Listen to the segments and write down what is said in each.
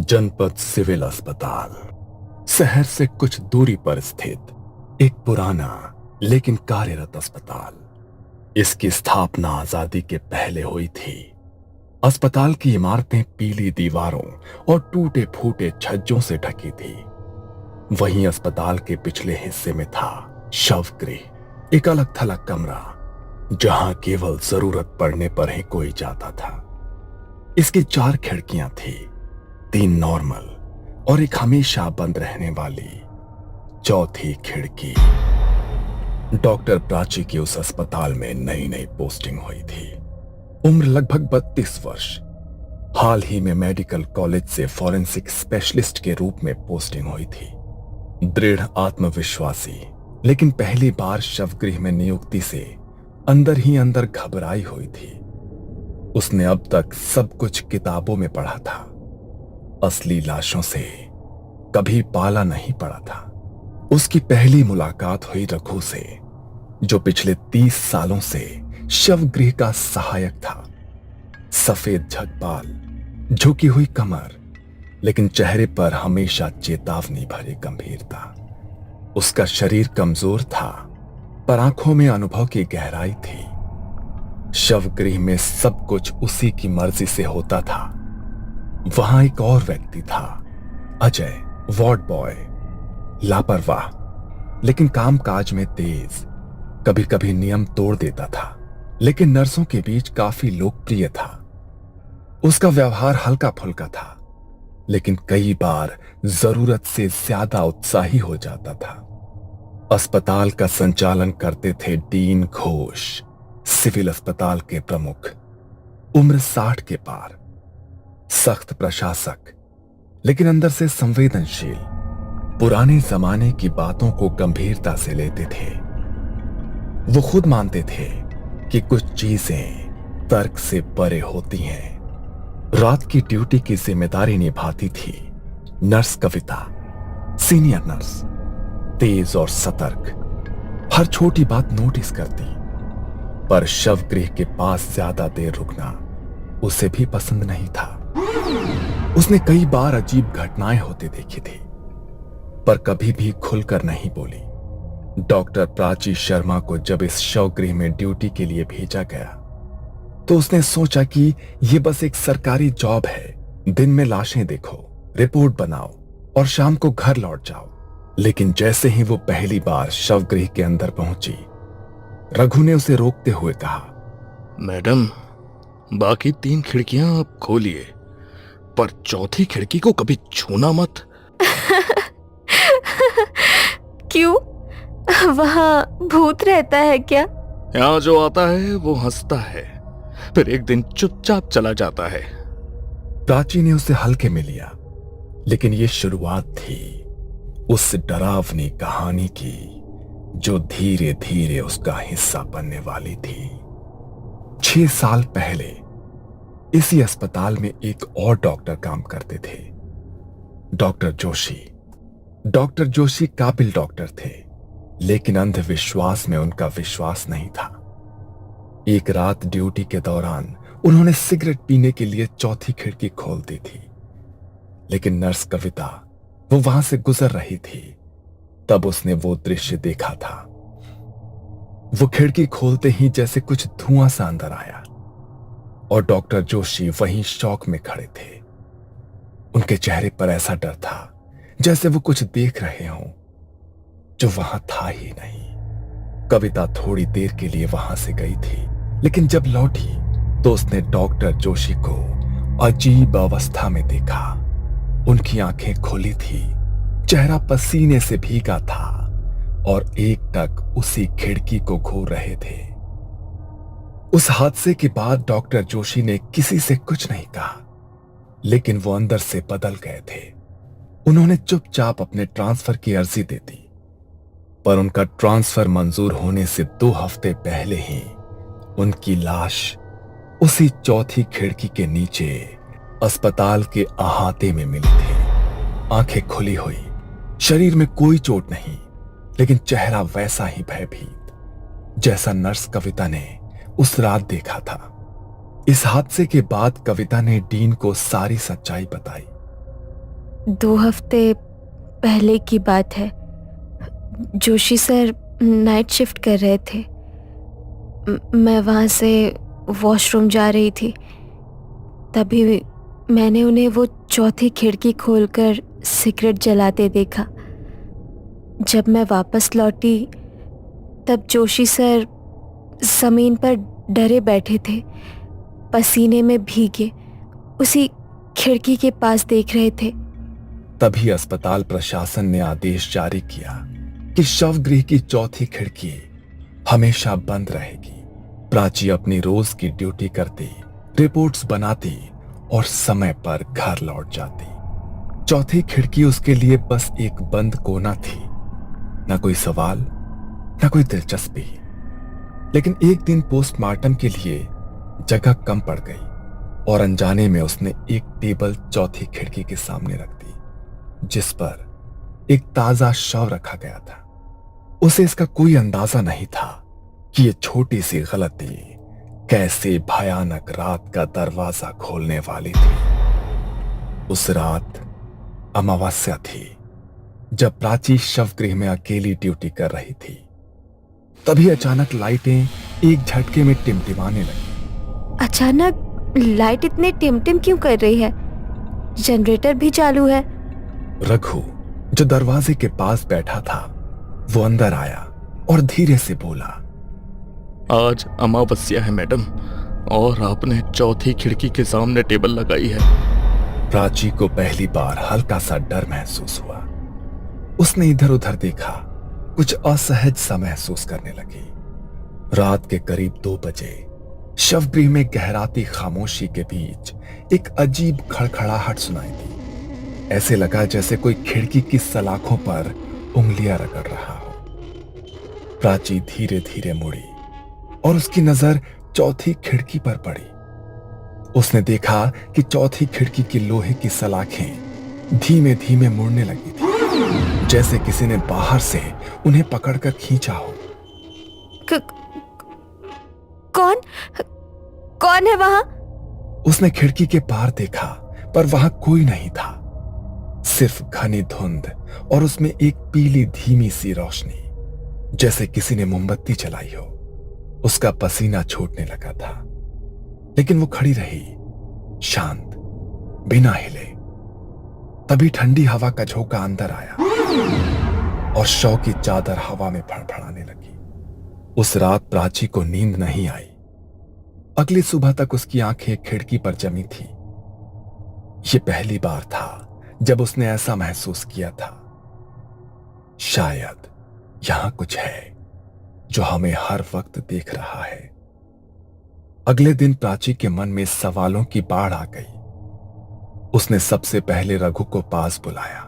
जनपद सिविल अस्पताल शहर से कुछ दूरी पर स्थित एक पुराना लेकिन कार्यरत अस्पताल। इसकी स्थापना आजादी के पहले हुई थी। अस्पताल की इमारतें पीली दीवारों और टूटे फूटे छज्जों से ढकी थी। वहीं अस्पताल के पिछले हिस्से में था शवगृह, एक अलग थलग कमरा जहां केवल जरूरत पड़ने पर ही कोई जाता था। इसकी 4 खिड़कियां थी, 3 नॉर्मल और एक हमेशा बंद रहने वाली चौथी खिड़की। डॉक्टर प्राची की उस अस्पताल में नई नई पोस्टिंग हुई थी। उम्र लगभग 32 वर्ष। हाल ही में मेडिकल कॉलेज से फॉरेंसिक स्पेशलिस्ट के रूप में पोस्टिंग हुई थी। दृढ़ आत्मविश्वासी लेकिन पहली बार शवगृह में नियुक्ति से अंदर ही अंदर घबराई हुई थी। उसने अब तक सब कुछ किताबों में पढ़ा था, असली लाशों से कभी पाला नहीं पड़ा था। उसकी पहली मुलाकात हुई रघु से, जो पिछले 30 सालों से शवगृह का सहायक था। सफेद झगबाल, झुकी हुई कमर, लेकिन चेहरे पर हमेशा चेतावनी भरी गंभीरता। उसका शरीर कमजोर था, पर आंखों में अनुभव की गहराई थी। शवगृह में सब कुछ उसी की मर्जी से होता था। वहां एक और व्यक्ति था, अजय, वार्ड बॉय, लापरवाह लेकिन कामकाज में तेज। कभी कभी नियम तोड़ देता था, लेकिन नर्सों के बीच काफी लोकप्रिय था। उसका व्यवहार हल्का फुल्का था, लेकिन कई बार जरूरत से ज्यादा उत्साही हो जाता था। अस्पताल का संचालन करते थे डीन घोष, सिविल अस्पताल के प्रमुख। उम्र 60 के पार, सख्त प्रशासक लेकिन अंदर से संवेदनशील। पुराने जमाने की बातों को गंभीरता से लेते थे। वो खुद मानते थे कि कुछ चीजें तर्क से परे होती हैं। रात की ड्यूटी की जिम्मेदारी निभाती थी नर्स कविता, सीनियर नर्स, तेज और सतर्क, हर छोटी बात नोटिस करती। पर शवगृह के पास ज्यादा देर रुकना उसे भी पसंद नहीं था। उसने कई बार अजीब घटनाएं होते देखी थी, पर कभी भी खुलकर नहीं बोली। डॉक्टर प्राची शर्मा को जब इस शवगृह में ड्यूटी के लिए भेजा गया, तो उसने सोचा कि यह बस एक सरकारी जॉब है। दिन में लाशें देखो, रिपोर्ट बनाओ और शाम को घर लौट जाओ। लेकिन जैसे ही वो पहली बार शवगृह के अंदर पहुंची, रघु ने उसे रोकते हुए कहा, मैडम, बाकी 3 खिड़कियां आप खोलिए, पर चौथी खिड़की को कभी छूना मत। क्यों? वहां भूत रहता है क्या? यहाँ जो आता है वो हंसता है, फिर एक दिन चुपचाप चला जाता है। प्राची ने उसे हल्के में लिया, लेकिन ये शुरुआत थी उस डरावनी कहानी की जो धीरे धीरे उसका हिस्सा बनने वाली थी। 6 साल पहले इसी अस्पताल में एक और डॉक्टर काम करते थे, डॉक्टर जोशी। डॉक्टर जोशी काबिल डॉक्टर थे, लेकिन अंधविश्वास में उनका विश्वास नहीं था। एक रात ड्यूटी के दौरान उन्होंने सिगरेट पीने के लिए चौथी खिड़की खोल दी थी, लेकिन नर्स कविता वो वहां से गुजर रही थी। तब उसने वो दृश्य देखा था। वो खिड़की खोलते ही जैसे कुछ धुआं सा अंदर आया और डॉक्टर जोशी वहीं शॉक में खड़े थे। उनके चेहरे पर ऐसा डर था जैसे वो कुछ देख रहे हों जो वहां था ही नहीं। कविता थोड़ी देर के लिए वहां से गई थी, लेकिन जब लौटी तो उसने डॉक्टर जोशी को अजीब अवस्था में देखा। उनकी आंखें खुली थी, चेहरा पसीने से भीगा था और एकटक उसी खिड़की को घूर रहे थे। उस हादसे के बाद डॉक्टर जोशी ने किसी से कुछ नहीं कहा, लेकिन वो अंदर से बदल गए थे। उन्होंने चुपचाप अपने ट्रांसफर की अर्जी दे दी, पर उनका ट्रांसफर मंजूर होने से 2 हफ्ते पहले ही उनकी लाश उसी चौथी खिड़की के नीचे अस्पताल के अहाते में मिली थी। आंखें खुली हुई, शरीर में कोई चोट नहीं, लेकिन चेहरा वैसा ही भयभीत जैसा नर्स कविता ने उस रात देखा था। इस हादसे के बाद कविता ने डीन को सारी सच्चाई बताई। 2 हफ्ते पहले की बात है। जोशी सर नाइट शिफ्ट कर रहे थे। मैं वहाँ से वॉशरूम जा रही थी, तभी मैंने उन्हें वो चौथी खिड़की खोलकर सिगरेट जलाते देखा। जब मैं वापस लौटी तब जोशी सर ज़मीन पर डरे बैठे थे, पसीने में भीगे, उसी खिड़की के पास देख रहे थे। तभी अस्पताल प्रशासन ने आदेश जारी किया कि शवगृह की चौथी खिड़की हमेशा बंद रहेगी। प्राची अपनी रोज की ड्यूटी करती, रिपोर्ट्स बनाती और समय पर घर लौट जाती। चौथी खिड़की उसके लिए बस एक बंद कोना थी, न कोई सवाल, न कोई दिलचस्पी। लेकिन एक दिन पोस्टमार्टम के लिए जगह कम पड़ गई और अनजाने में उसने एक टेबल चौथी खिड़की के सामने रख दी, जिस पर एक ताजा शव रखा गया था। उसे इसका कोई अंदाजा नहीं था कि यह छोटी सी गलती कैसे भयानक रात का दरवाजा खोलने वाली थी। उस रात अमावस्या थी, जब प्राची शवगृह में अकेली ड्यूटी कर रही थी। तभी अचानक लाइटें एक झटके में टिमटिमाने लगी। अचानक लाइट इतने टिमटिम क्यों कर रही है? जनरेटर भी चालू है। रघु, जो दरवाजे के पास बैठा था, वो अंदर आया और धीरे से बोला, आज अमावस्या है मैडम, और आपने चौथी खिड़की के सामने टेबल लगाई है। प्राची को पहली बार हल्का सा डर महसूस हुआ। उसने इधर उधर देखा, कुछ असहज सा महसूस करने लगी। रात के करीब 2 बजे शवगृह में गहराती खामोशी के बीच एक अजीब खड़खड़ाहट सुनाई दी। ऐसे लगा जैसे कोई खिड़की की सलाखों पर उंगलियां रगड़ रहा हो। प्राची धीरे धीरे मुड़ी और उसकी नजर चौथी खिड़की पर पड़ी। उसने देखा कि चौथी खिड़की की लोहे की सलाखें धीमे धीमे मुड़ने लगी थी, जैसे किसी ने बाहर से उन्हें पकड़कर खींचा हो। कौन है वहां? उसने खिड़की के पार देखा, पर वहां कोई नहीं था, सिर्फ घनी धुंध और उसमें एक पीली धीमी सी रोशनी, जैसे किसी ने मोमबत्ती जलाई हो। उसका पसीना छूटने लगा था, लेकिन वो खड़ी रही, शांत, बिना हिले। तभी ठंडी हवा का झोंका अंदर आया और शव की चादर हवा में फड़फड़ाने लगी। उस रात प्राची को नींद नहीं आई। अगली सुबह तक उसकी आंखें खिड़की पर जमी थी। यह पहली बार था जब उसने ऐसा महसूस किया था, शायद यहां कुछ है जो हमें हर वक्त देख रहा है। अगले दिन प्राची के मन में सवालों की बाढ़ आ गई। उसने सबसे पहले रघु को पास बुलाया।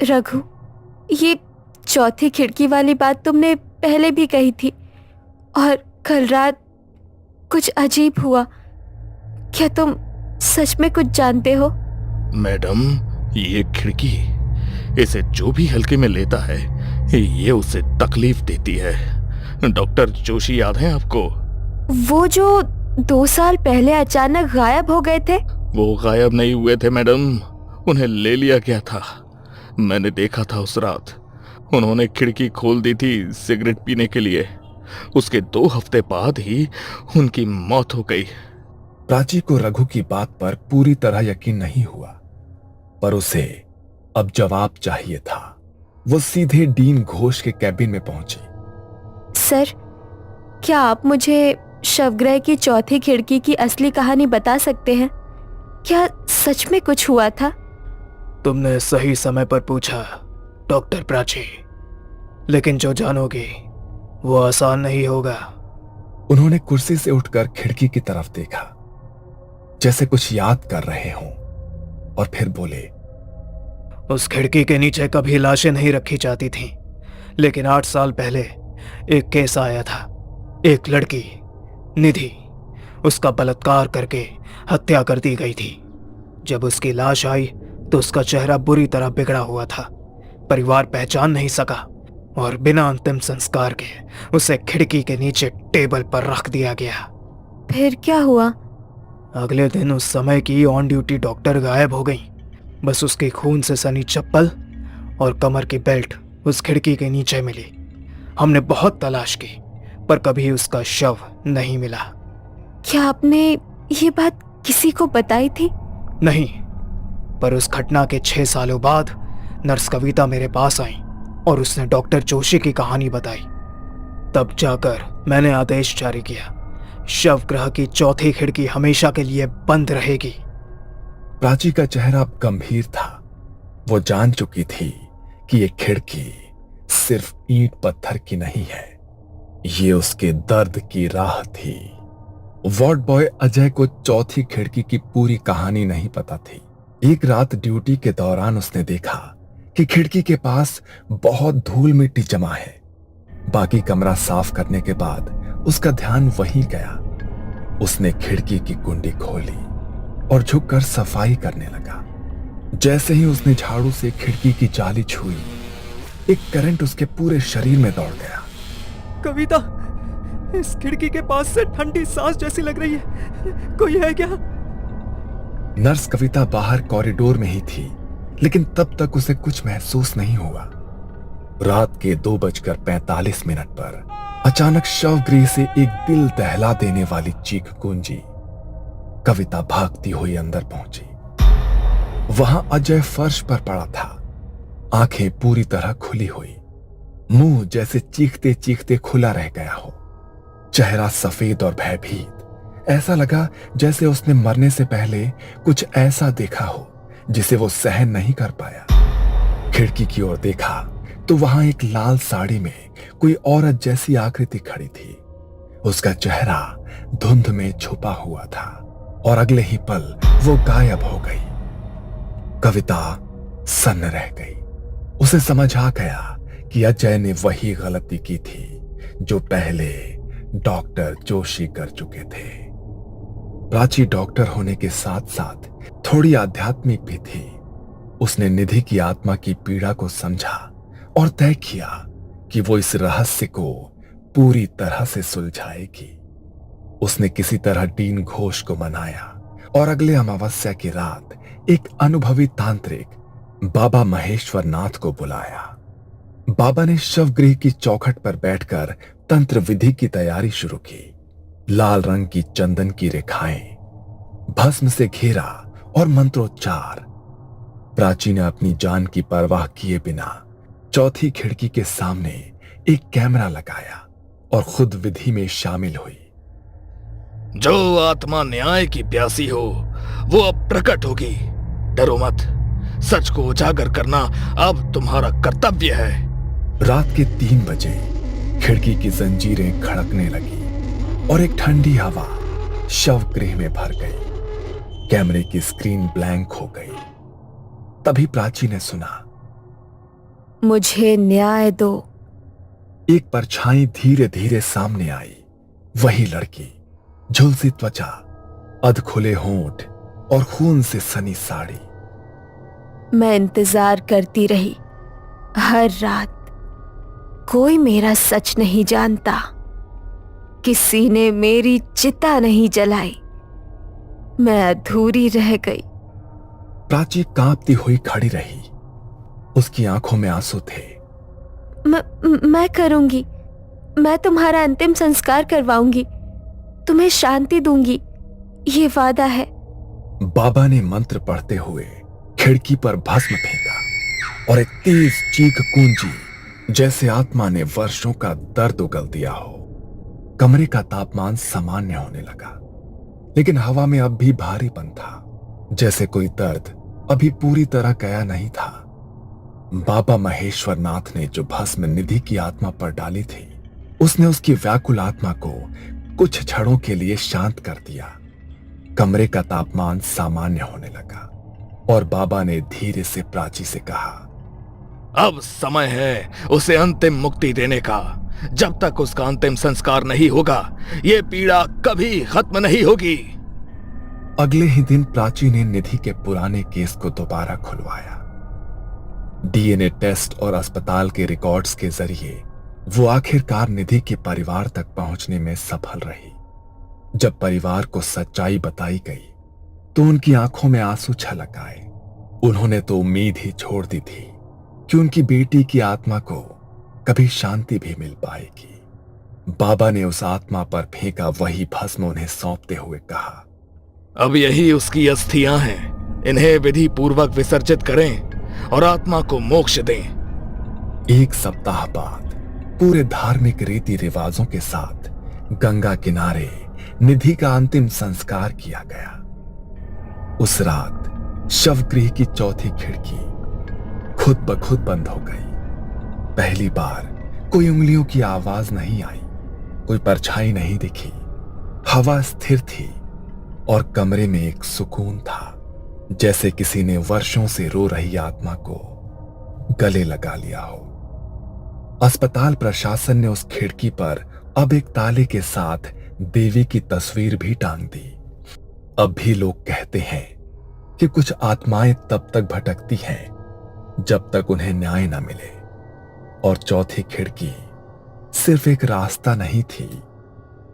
रघु, ये चौथी खिड़की वाली बात तुमने पहले भी कही थी, और कल रात कुछ अजीब हुआ। क्या तुम सच में कुछ जानते हो? मैडम, ये खिड़की, इसे जो भी हल्के में लेता है, ये उसे तकलीफ देती है। डॉक्टर जोशी याद है आपको? वो जो 2 साल पहले अचानक गायब हो गए थे? वो गायब नहीं हुए थे मैडम, उन्हें ले लिया गया था। मैंने देखा था उस रात। उन्होंने खिड़की खोल दी थी सिगरेट पीने के लिए। उसके 2 हफ्ते बाद ही उनकी मौत हो गई। प्राची को रघु की बात पर पूरी तरह यकीन नहीं हुआ, पर उसे अब जवाब चाहिए था। वो सीधे डीन घोष के कैबिन में पहुंची। सर, क्या आप मुझे शवगृह की चौथी खिड़की की असली कहानी बता सकते हैं? क्या सच में कुछ हुआ था? तुमने सही समय पर पूछा डॉक्टर प्राची, लेकिन जो जानोगे वो आसान नहीं होगा। उन्होंने कुर्सी से उठकर खिड़की की तरफ देखा, जैसे कुछ याद कर रहे हों, और फिर बोले, उस खिड़की के नीचे कभी लाशें नहीं रखी जाती थीं, लेकिन 8 साल पहले एक केस आया था। एक लड़की निधि, उसका बलात्कार करके हत्या कर दी गई थी। जब उसकी लाश आई तो उसका चेहरा बुरी तरह बिगड़ा हुआ था। परिवार पहचान नहीं सका और बिना अंतिम संस्कार के उसे खिड़की के नीचे टेबल पर रख दिया गया। फिर क्या हुआ? अगले दिन उस समय की ऑन ड्यूटी डॉक्टर गायब हो गई। बस उसके खून से सनी चप्पल और कमर की बेल्ट उस खिड़की के नीचे मिली। हमने बहुत तलाश की पर कभी उसका शव नहीं मिला। क्या आपने ये बात किसी को बताई थी? नहीं, पर उस घटना के 6 सालों बाद नर्स कविता मेरे पास आई और उसने डॉक्टर जोशी की कहानी बताई। तब जाकर मैंने आदेश जारी किया, शव गृह की चौथी खिड़की हमेशा के लिए बंद रहेगी। प्राची का चेहरा अब गंभीर था। वो जान चुकी थी कि ये खिड़की सिर्फ ईंट पत्थर की नहीं है, ये उसके दर्द की राह थी। वार्ड बॉय अजय को चौथी खिड़की की पूरी कहानी नहीं पता थी। एक रात ड्यूटी के दौरान उसने देखा कि खिड़की के पास बहुत धूल मिट्टी जमा है। बाकी कमरा साफ करने के बाद उसका ध्यान वहीं गया। उसने खिड़की की कुंडी खोली और झुककर सफाई करने लगा। जैसे ही उसने झाड़ू से खिड़की की जाली छुई, एक करंट उसके पूरे शरीर में दौड़ गया। कविता, इस खिड़की के पास से ठंडी सांस जैसी लग रही है, कोई है क्या? नर्स कविता बाहर कॉरिडोर में ही थी, लेकिन तब तक उसे कुछ महसूस नहीं हुआ। रात के 2:45 पर अचानक शवगृह से एक दिल दहला देने वाली चीख गूंजी। कविता भागती हुई अंदर पहुंची। वहां अजय फर्श पर पड़ा था, आंखें पूरी तरह खुली हुई, मुंह जैसे चीखते चीखते खुला रह गया हो, चेहरा सफेद और भयभीत। ऐसा लगा जैसे उसने मरने से पहले कुछ ऐसा देखा हो जिसे वो सहन नहीं कर पाया। खिड़की की ओर देखा तो वहां एक लाल साड़ी में कोई औरत जैसी आकृति खड़ी थी। उसका चेहरा धुंध में छुपा हुआ था और अगले ही पल वो गायब हो गई। कविता सन्न रह गई। उसे समझ आ गया कि अजय ने वही गलती की थी जो पहले डॉक्टर जोशी कर चुके थे। प्राची डॉक्टर होने के साथ साथ थोड़ी आध्यात्मिक भी थी। उसने निधि की आत्मा की पीड़ा को समझा और तय किया कि वो इस रहस्य को पूरी तरह से सुलझाएगी। उसने किसी तरह डीन घोष को मनाया और अगले अमावस्या की रात एक अनुभवी तांत्रिक बाबा महेश्वर नाथ को बुलाया। बाबा ने शवगृह की चौखट पर बैठकर तंत्र विधि की तैयारी शुरू की। लाल रंग की चंदन की रेखाएं, भस्म से घेरा और मंत्रोच्चार। प्राची ने अपनी जान की परवाह किए बिना चौथी खिड़की के सामने एक कैमरा लगाया और खुद विधि में शामिल हुई। जो आत्मा न्याय की प्यासी हो वो अब प्रकट होगी। डरो मत, सच को उजागर करना अब तुम्हारा कर्तव्य है। रात के 3 बजे खिड़की की जंजीरें खड़कने लगी और एक ठंडी हवा शवगृह में भर गई। कैमरे की स्क्रीन ब्लैंक हो गई। तभी प्राची ने सुना, मुझे न्याय दो। एक परछाई धीरे धीरे सामने आई। वही लड़की, झुलसी त्वचा, अधखुले होंठ और खून से सनी साड़ी। मैं इंतजार करती रही हर रात। कोई मेरा सच नहीं जानता। किसी ने मेरी चिता नहीं जलाई। मैं अधूरी रह गई। प्राची कांपती हुई खड़ी रही। उसकी आंखों में आंसू थे। मैं करूंगी। मैं तुम्हारा अंतिम संस्कार करवाऊंगी। तुम्हें शांति दूंगी, ये वादा है। बाबा ने मंत्र पढ़ते हुए खिड़की पर भस्म फेंका और एक तेज चीख गूंजी जैसे आत्मा ने वर्षों का दर्द उगल दिया हो। कमरे का तापमान सामान्य होने लगा, लेकिन हवा में अब भी भारीपन था, जैसे कोई दर्द अभी पूरी तरह गया नहीं था। बाबा महेश्वर नाथ ने जो भस्म निधि की आत्मा पर डाली थी, उसने उसकी व्याकुल आत्मा को कुछ क्षणों के लिए शांत कर दिया। कमरे का तापमान सामान्य होने लगा और बाबा ने धीरे से प्राची से कहा, अब समय है उसे अंतिम मुक्ति देने का। जब तक उसका अंतिम संस्कार नहीं होगा ये पीड़ा कभी खत्म नहीं होगी। अगले ही दिन प्राची ने निधि के पुराने केस को दोबारा खुलवाया। डीएनए टेस्ट और अस्पताल के रिकॉर्ड्स के जरिए वो आखिरकार निधि के परिवार तक पहुंचने में सफल रही। जब परिवार को सच्चाई बताई गई तो उनकी आंखों में आंसू छलक आए। उन्होंने तो उम्मीद ही छोड़ दी थी कि उनकी बेटी की आत्मा को कभी शांति भी मिल पाएगी। बाबा ने उस आत्मा पर फेंका वही भस्म उन्हें सौंपते हुए कहा, अब यही उसकी अस्थियां हैं, इन्हें विधि पूर्वक विसर्जित करें और आत्मा को मोक्ष दें। एक सप्ताह बाद पूरे धार्मिक रीति रिवाजों के साथ गंगा किनारे निधि का अंतिम संस्कार किया गया। उस रात शवगृह की चौथी खिड़की खुद ब खुद बंद हो गई। पहली बार कोई उंगलियों की आवाज नहीं आई, कोई परछाई नहीं दिखी। हवा स्थिर थी और कमरे में एक सुकून था, जैसे किसी ने वर्षों से रो रही आत्मा को गले लगा लिया हो। अस्पताल प्रशासन ने उस खिड़की पर अब एक ताले के साथ देवी की तस्वीर भी टांग दी। अब भी लोग कहते हैं कि कुछ आत्माएं तब तक भटकती हैं जब तक उन्हें न्याय न मिले, और चौथी खिड़की सिर्फ एक रास्ता नहीं थी,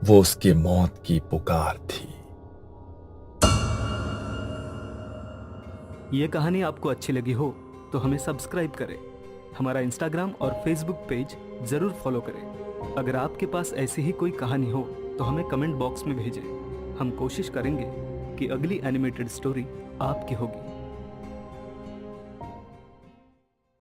वो उसकी मौत की पुकार थी। ये कहानी आपको अच्छी लगी हो तो हमें सब्सक्राइब करें, हमारा इंस्टाग्राम और फेसबुक पेज जरूर फॉलो करें। अगर आपके पास ऐसी ही कोई कहानी हो तो हमें कमेंट बॉक्स में भेजें। हम कोशिश करेंगे कि अगली एनिमेटेड स्टोरी आपकी होगी।